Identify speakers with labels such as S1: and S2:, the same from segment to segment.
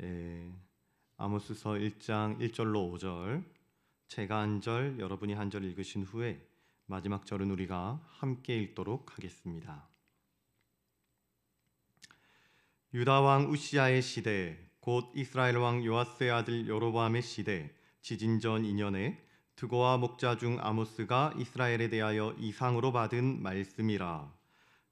S1: 예, 아모스서 1장 1절로 5절, 제가 한 절, 여러분이 한 절 읽으신 후에 마지막 절은 우리가 함께 읽도록 하겠습니다. 유다 왕 우시아의 시대, 곧 이스라엘 왕 요아스의 아들 여로보암의 시대, 지진 전 2년에 드고와 목자 중 아모스가 이스라엘에 대하여 이상으로 받은 말씀이라.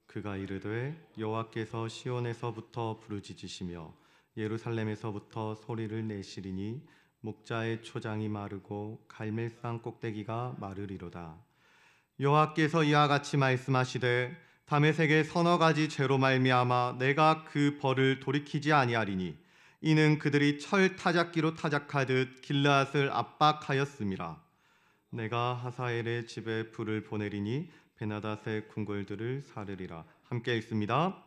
S1: 그가 이르되 여호와께서 시온에서부터 부르짖으시며 예루살렘에서부터 소리를 내시리니 목자의 초장이 마르고 갈멜산 꼭대기가 마르리로다. 여호와께서 이와 같이 말씀하시되 다메섹의 서너 가지 죄로 말미암아 내가 그 벌을 돌이키지 아니하리니 이는 그들이 철 타작기로 타작하듯 길르앗을 압박하였음이라. 내가 하사엘의 집에 불을 보내리니 베나닷의 궁궐들을 사르리라. 함께 읽습니다.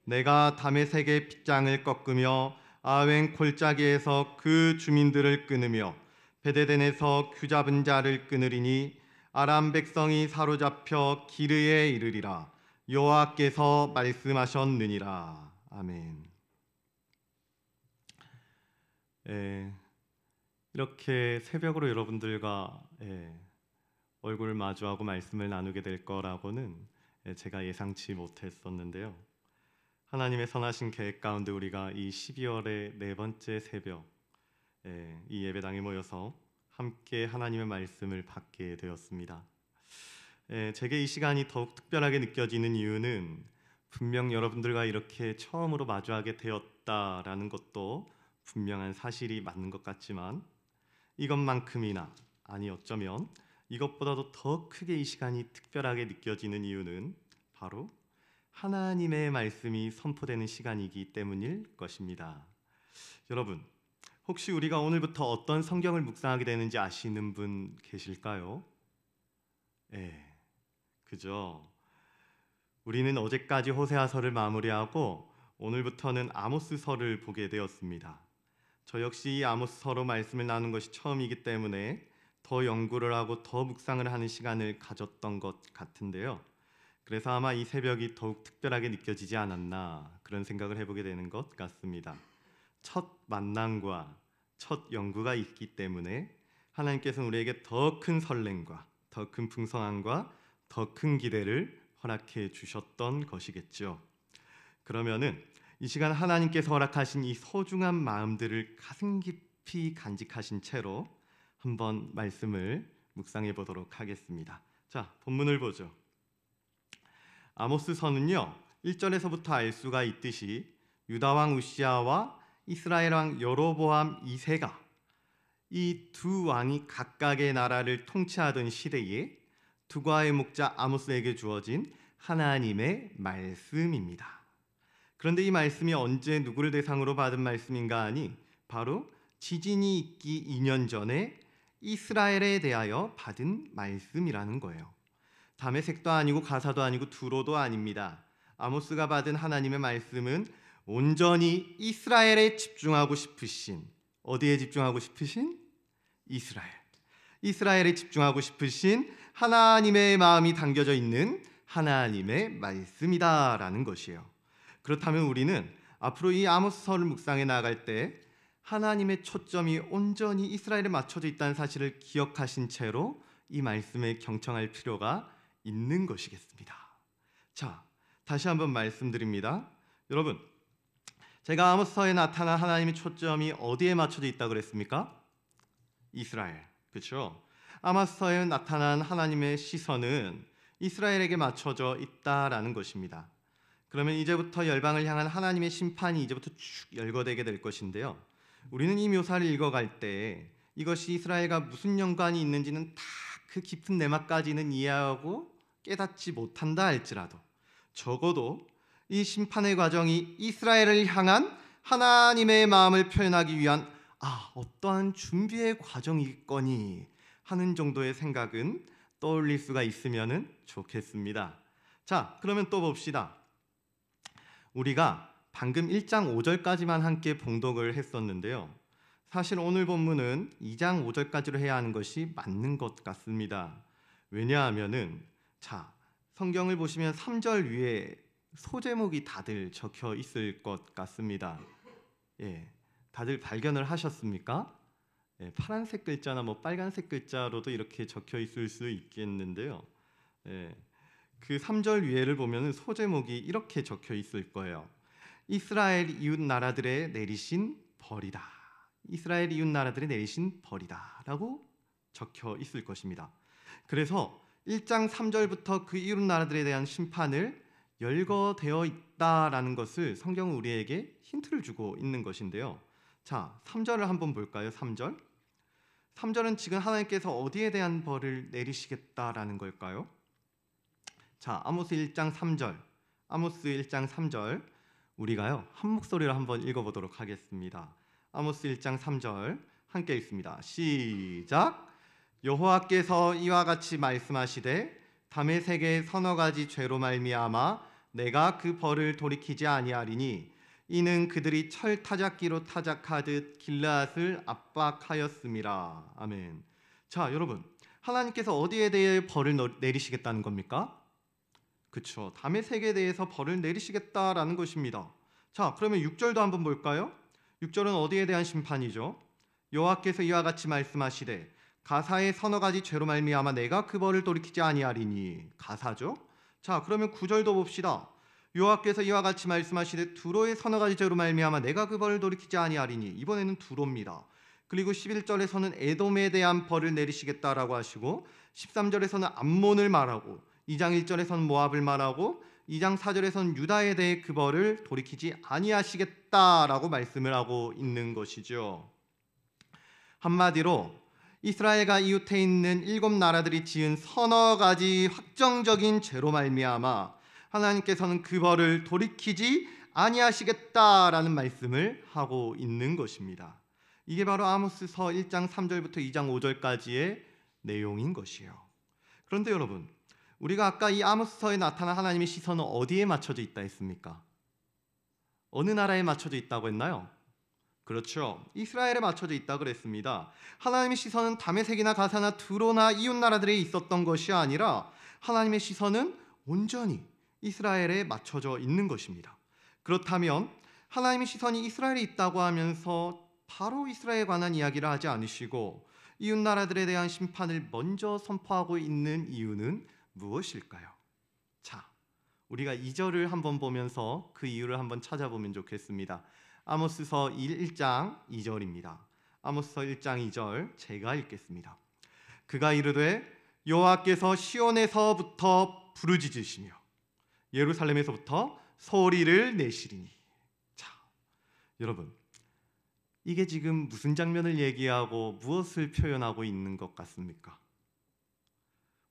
S1: 내가 다메섹의 빗장을 꺾으며 아웬 골짜기에서 그 주민들을 끊으며 베데덴에서 귀잡은 자를 끊으리니 아람 백성이 사로잡혀 기르에 이르리라. 여호와께서 말씀하셨느니라. 아멘. 이렇게 새벽으로 여러분들과 얼굴을 마주하고 말씀을 나누게 될 거라고는 제가 예상치 못했었는데요. 하나님의 선하신 계획 가운데 우리가 이 12월의 네 번째 새벽 이 예배당에 모여서 함께 하나님의 말씀을 받게 되었습니다. 제게 이 시간이 더욱 특별하게 느껴지는 이유는 분명 여러분들과 이렇게 처음으로 마주하게 되었다라는 것도 분명한 사실이 맞는 것 같지만 이것만큼이나, 아니 어쩌면 이것보다도 더 크게 이 시간이 특별하게 느껴지는 이유는 바로 하나님의 말씀이 선포되는 시간이기 때문일 것입니다. 여러분, 혹시 우리가 오늘부터 어떤 성경을 묵상하게 되는지 아시는 분 계실까요? 그죠? 우리는 어제까지 호세아서를 마무리하고 오늘부터는 아모스서를 보게 되었습니다. 저 역시 이 아모스서로 말씀을 나눈 것이 처음이기 때문에 더 연구를 하고 더 묵상을 하는 시간을 가졌던 것 같은데요. 그래서 아마 이 새벽이 더욱 특별하게 느껴지지 않았나 그런 생각을 해보게 되는 것 같습니다. 첫 만남과 첫 연구가 있기 때문에 하나님께서는 우리에게 더 큰 설렘과 더 큰 풍성함과 더 큰 기대를 허락해 주셨던 것이겠죠. 그러면은 이 시간 하나님께서 허락하신 이 소중한 마음들을 가슴 깊이 간직하신 채로 한번 말씀을 묵상해 보도록 하겠습니다. 자, 본문을 보죠. 아모스서는요 1절에서부터 알 수가 있듯이 유다 왕 우시아와 이스라엘 왕 여로보암 2세가 이 두 왕이 각각의 나라를 통치하던 시대에 두과의 목자 아모스에게 주어진 하나님의 말씀입니다. 그런데 이 말씀이 언제 누구를 대상으로 받은 말씀인가 하니 바로 지진이 있기 2년 전에 이스라엘에 대하여 받은 말씀이라는 거예요. 다메섹도 아니고 가사도 아니고 두로도 아닙니다. 아모스가 받은 하나님의 말씀은 온전히 이스라엘에 집중하고 싶으신, 어디에 집중하고 싶으신? 이스라엘. 이스라엘에 집중하고 싶으신 하나님의 마음이 담겨져 있는 하나님의 말씀이다라는 것이에요. 그렇다면 우리는 앞으로 이 아모스서를 묵상해 나갈 때 하나님의 초점이 온전히 이스라엘에 맞춰져 있다는 사실을 기억하신 채로 이 말씀에 경청할 필요가 있는 것이겠습니다. 자, 다시 한번 말씀드립니다. 여러분, 제가 아모스서에 나타난 하나님의 초점이 어디에 맞춰져 있다고 그랬습니까? 이스라엘. 그렇죠? 아모스서에 나타난 하나님의 시선은 이스라엘에게 맞춰져 있다라는 것입니다. 그러면 이제부터 열방을 향한 하나님의 심판이 이제부터 쭉 열거되게 될 것인데요. 우리는 이 묘사를 읽어갈 때 이것이 이스라엘과 무슨 연관이 있는지는 다 그 깊은 내막까지는 이해하고 깨닫지 못한다 할지라도 적어도 이 심판의 과정이 이스라엘을 향한 하나님의 마음을 표현하기 위한 어떠한 준비의 과정이겠거니 하는 정도의 생각은 떠올릴 수가 있으면 좋겠습니다. 자, 그러면 또 봅시다. 우리가 방금 1장 5절까지만 함께 봉독을 했었는데요. 사실 오늘 본문은 2장 5절까지로 해야 하는 것이 맞는 것 같습니다. 왜냐하면은 성경을 보시면 3절 위에 소제목이 다들 적혀 있을 것 같습니다. 다들 발견을 하셨습니까? 예, 파란색 글자나 뭐 빨간색 글자로도 이렇게 적혀 있을 수 있겠는데요. 예, 그 3절 위에를 보면 소제목이 이렇게 적혀 있을 거예요. 이스라엘 이웃 나라들의 내리신 벌이다. 이스라엘 이웃 나라들의 내리신 벌이다 라고 적혀 있을 것입니다. 그래서 1장 3절부터 그 이웃 나라들에 대한 심판을 열거되어 있다라는 것을 성경은 우리에게 힌트를 주고 있는 것인데요. 자, 3절을 한번 볼까요? 3절. 3절은 지금 하나님께서 어디에 대한 벌을 내리시겠다라는 걸까요? 자, 아모스 1장 3절. 아모스 1장 3절. 우리가요, 한 목소리로 한번 읽어보도록 하겠습니다. 아모스 1장 3절 함께 읽습니다. 시작. 여호와께서 이와 같이 말씀하시되 다메섹의 서너 가지 죄로 말미암아 내가 그 벌을 돌이키지 아니하리니 이는 그들이 철 타작기로 타작하듯 길르앗을 압박하였음이라. 아멘. 자, 여러분, 하나님께서 어디에 대해 벌을 내리시겠다는 겁니까? 그렇죠. 다메섹에 대해서 벌을 내리시겠다라는 것입니다. 자, 그러면 6절도 한번 볼까요? 6절은 어디에 대한 심판이죠? 여호와께서 이와 같이 말씀하시되 가사의 서너 가지 죄로 말미암아 내가 그 벌을 돌이키지 아니하리니. 가사죠. 자, 그러면 9절도 봅시다. 여호와께서 이와 같이 말씀하시되 두로의 서너 가지 죄로 말미암아 내가 그 벌을 돌이키지 아니하리니. 이번에는 두로입니다. 그리고 11절에서는 에돔에 대한 벌을 내리시겠다라고 하시고 13절에서는 암몬을 말하고 2장 1절에서는 모압을 말하고 2장 4절에서는 유다에 대해 그 벌을 돌이키지 아니하시겠다라고 말씀을 하고 있는 것이죠. 한마디로 이스라엘과 이웃에 있는 7 나라들이 지은 서너 가지 확정적인 죄로 말미암아 하나님께서는 그 벌을 돌이키지 아니하시겠다라는 말씀을 하고 있는 것입니다. 이게 바로 아모스서 1장 3절부터 2장 5절까지의 내용인 것이에요. 그런데 여러분, 우리가 아까 이 아모스서에 나타난 하나님의 시선은 어디에 맞춰져 있다 했습니까? 어느 나라에 맞춰져 있다고 했나요? 그렇죠. 이스라엘에 맞춰져 있다 그랬습니다. 하나님의 시선은 다메섹이나 가사나 두로나 이웃 나라들에 있었던 것이 아니라 하나님의 시선은 온전히 이스라엘에 맞춰져 있는 것입니다. 그렇다면 하나님의 시선이 이스라엘에 있다고 하면서 바로 이스라엘에 관한 이야기를 하지 않으시고 이웃 나라들에 대한 심판을 먼저 선포하고 있는 이유는 무엇일까요? 자, 우리가 2절을 한번 보면서 그 이유를 한번 찾아보면 좋겠습니다. 아모스서 1장 2절입니다. 아모스서 1장 2절 제가 읽겠습니다. 그가 이르되 여호와께서 시온에서부터 부르짖으시며 예루살렘에서부터 소리를 내시리니. 자, 여러분, 이게 지금 무슨 장면을 얘기하고 무엇을 표현하고 있는 것 같습니까?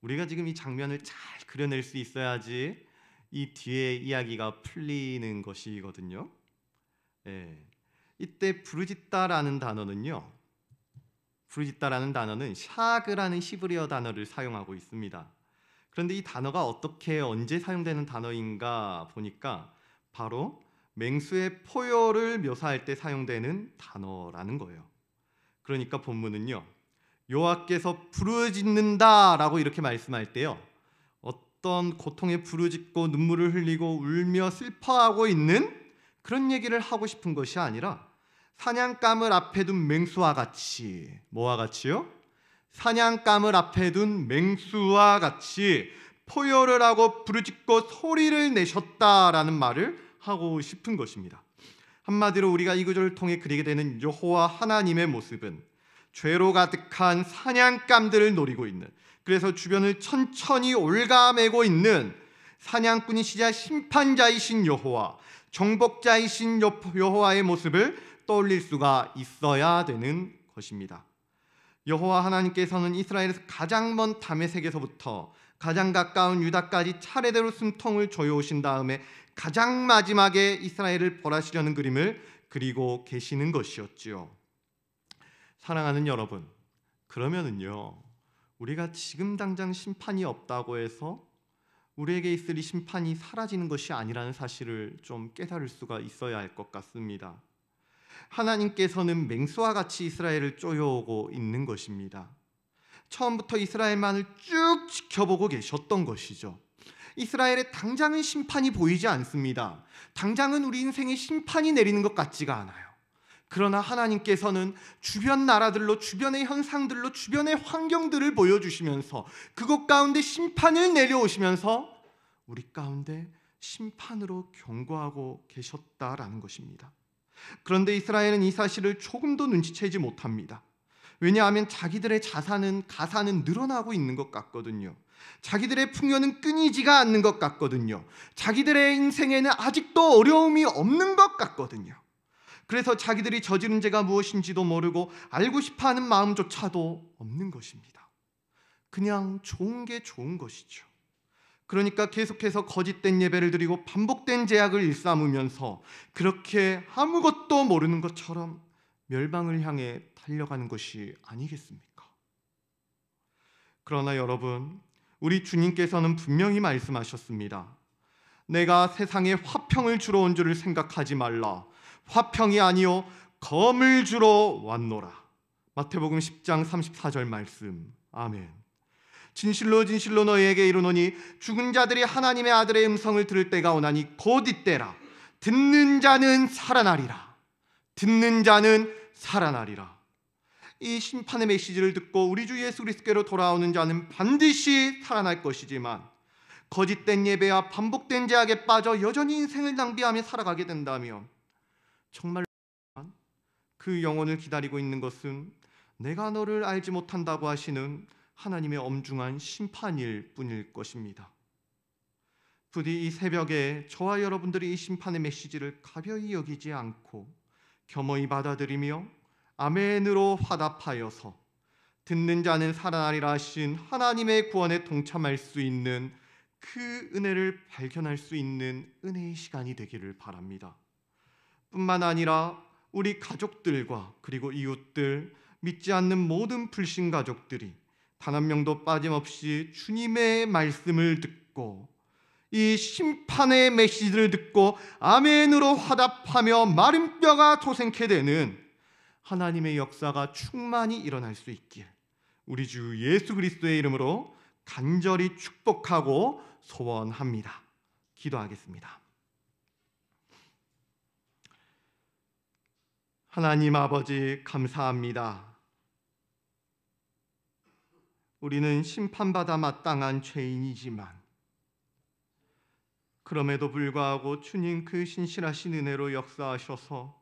S1: 우리가 지금 이 장면을 잘 그려낼 수 있어야지 이 뒤에 이야기가 풀리는 것이거든요. 예, 이때 부르짖다라는 단어는요, 부르짖다라는 단어는 샤그라는 히브리어 단어를 사용하고 있습니다. 그런데 이 단어가 어떻게 언제 사용되는 단어인가 보니까 바로 맹수의 포효를 묘사할 때 사용되는 단어라는 거예요. 그러니까 본문은요, 여호와께서 부르짖는다라고 이렇게 말씀할 때요, 어떤 고통에 부르짖고 눈물을 흘리고 울며 슬퍼하고 있는 그런 얘기를 하고 싶은 것이 아니라 사냥감을 앞에 둔 맹수와 같이, 뭐와 같이요? 사냥감을 앞에 둔 맹수와 같이 포효를 하고 부르짖고 소리를 내셨다라는 말을 하고 싶은 것입니다. 한마디로 우리가 이 구절을 통해 그리게 되는 여호와 하나님의 모습은 죄로 가득한 사냥감들을 노리고 있는, 그래서 주변을 천천히 올가매고 있는 사냥꾼이시자 심판자이신 여호와, 정복자이신 여호와의 모습을 떠올릴 수가 있어야 되는 것입니다. 여호와 하나님께서는 이스라엘에서 가장 먼 다메섹에서부터 가장 가까운 유다까지 차례대로 숨통을 조여오신 다음에 가장 마지막에 이스라엘을 벌하시려는 그림을 그리고 계시는 것이었지요. 사랑하는 여러분, 그러면은요, 우리가 지금 당장 심판이 없다고 해서 우리에게 있을 이 심판이 사라지는 것이 아니라는 사실을 좀 깨달을 수가 있어야 할 것 같습니다. 하나님께서는 맹수와 같이 이스라엘을 쪼여오고 있는 것입니다. 처음부터 이스라엘만을 쭉 지켜보고 계셨던 것이죠. 이스라엘에 당장은 심판이 보이지 않습니다. 당장은 우리 인생에 심판이 내리는 것 같지가 않아요. 그러나 하나님께서는 주변 나라들로, 주변의 현상들로, 주변의 환경들을 보여주시면서 그것 가운데 심판을 내려오시면서 우리 가운데 심판으로 경고하고 계셨다라는 것입니다. 그런데 이스라엘은 이 사실을 조금도 눈치채지 못합니다. 왜냐하면 자기들의 가사는 늘어나고 있는 것 같거든요. 자기들의 풍요는 끊이지가 않는 것 같거든요. 자기들의 인생에는 아직도 어려움이 없는 것 같거든요. 그래서 자기들이 저지른 죄가 무엇인지도 모르고 알고 싶어하는 마음조차도 없는 것입니다. 그냥 좋은 게 좋은 것이죠. 그러니까 계속해서 거짓된 예배를 드리고 반복된 제약을 일삼으면서 그렇게 아무것도 모르는 것처럼 멸망을 향해 달려가는 것이 아니겠습니까? 그러나 여러분, 우리 주님께서는 분명히 말씀하셨습니다. 내가 세상에 화평을 주러 온 줄을 생각하지 말라. 화평이 아니요 검을 주러 왔노라. 마태복음 10장 34절 말씀. 아멘. 진실로 진실로 너희에게 이르노니 죽은 자들이 하나님의 아들의 음성을 들을 때가 오나니 곧 이때라. 듣는 자는 살아나리라. 듣는 자는 살아나리라. 이 심판의 메시지를 듣고 우리 주 예수 그리스도께로 돌아오는 자는 반드시 살아날 것이지만 거짓된 예배와 반복된 제약에 빠져 여전히 인생을 낭비하며 살아가게 된다면 정말 그 영혼을 기다리고 있는 것은 내가 너를 알지 못한다고 하시는 하나님의 엄중한 심판일 뿐일 것입니다. 부디 이 새벽에 저와 여러분들이 이 심판의 메시지를 가벼이 여기지 않고 겸허히 받아들이며 아멘으로 화답하여서 듣는 자는 살아나리라 하신 하나님의 구원에 동참할 수 있는 그 은혜를 발견할 수 있는 은혜의 시간이 되기를 바랍니다. 뿐만 아니라 우리 가족들과 그리고 이웃들, 믿지 않는 모든 불신 가족들이 단 한 명도 빠짐없이 주님의 말씀을 듣고 이 심판의 메시지를 듣고 아멘으로 화답하며 마른 뼈가 솟게 되는 하나님의 역사가 충만히 일어날 수 있길 우리 주 예수 그리스도의 이름으로 간절히 축복하고 소원합니다. 기도하겠습니다. 하나님 아버지, 감사합니다. 우리는 심판받아 마땅한 죄인이지만 그럼에도 불구하고 주님 그 신실하신 은혜로 역사하셔서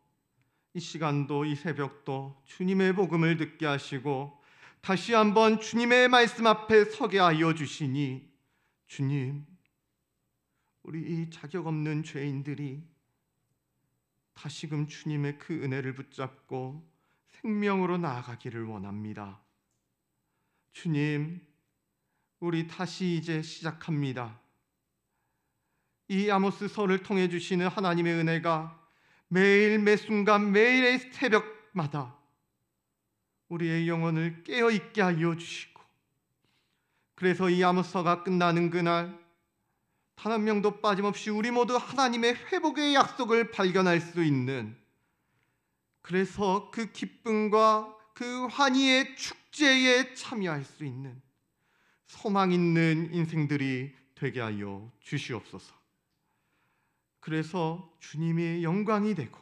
S1: 이 시간도 이 새벽도 주님의 복음을 듣게 하시고 다시 한번 주님의 말씀 앞에 서게 하여 주시니 주님, 우리 이 자격 없는 죄인들이 다시금 주님의 그 은혜를 붙잡고 생명으로 나아가기를 원합니다. 주님, 우리 다시 이제 시작합니다. 이 아모스서를 통해 주시는 하나님의 은혜가 매일 매순간 매일의 새벽마다 우리의 영혼을 깨어있게 하여 주시고 그래서 이 아모스서가 끝나는 그날 단 한 명도 빠짐없이 우리 모두 하나님의 회복의 약속을 발견할 수 있는 그래서 그 기쁨과 그 환희의 축제에 참여할 수 있는 소망 있는 인생들이 되게 하여 주시옵소서. 그래서 주님의 영광이 되고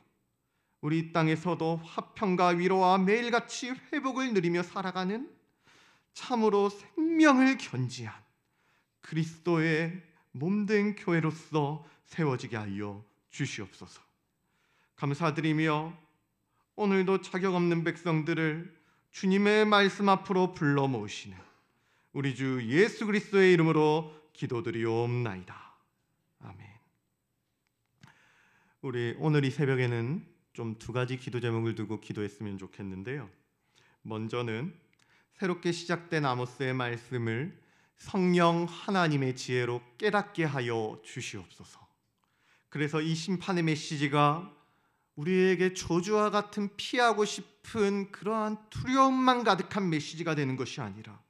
S1: 우리 땅에서도 화평과 위로와 매일같이 회복을 누리며 살아가는 참으로 생명을 견지한 그리스도의 몸된 교회로서 세워지게 하여 주시옵소서. 감사드리며 오늘도 자격 없는 백성들을 주님의 말씀 앞으로 불러 모으시는 우리 주 예수 그리스도의 이름으로 기도드리옵나이다. 아멘. 우리 오늘 이 새벽에는 좀 두 가지 기도 제목을 두고 기도했으면 좋겠는데요. 먼저는 새롭게 시작된 아모스의 말씀을 성령 하나님의 지혜로 깨닫게 하여 주시옵소서. 그래서 이 심판의 메시지가 우리에게 저주와 같은 피하고 싶은 그러한 두려움만 가득한 메시지가 되는 것이 아니라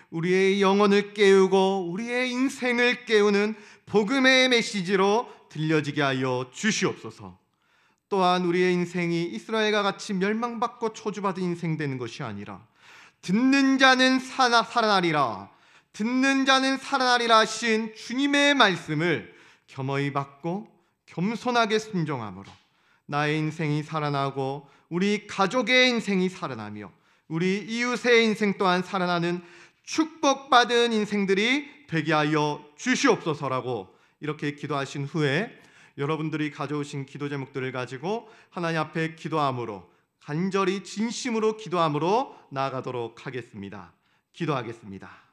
S1: 우리의 영혼을 깨우고 우리의 인생을 깨우는 복음의 메시지로 들려지게 하여 주시옵소서. 또한 우리의 인생이 이스라엘과 같이 멸망받고 저주받은 인생 되는 것이 아니라 듣는 자는 살아나리라, 듣는 자는 살아나리라 하신 주님의 말씀을 겸허히 받고 겸손하게 순종함으로 나의 인생이 살아나고 우리 가족의 인생이 살아나며 우리 이웃의 인생 또한 살아나는 축복받은 인생들이 되게 하여 주시옵소서라고 이렇게 기도하신 후에 여러분들이 가져오신 기도 제목들을 가지고 하나님 앞에 기도함으로, 간절히 진심으로 기도함으로 나아가도록 하겠습니다. 기도하겠습니다.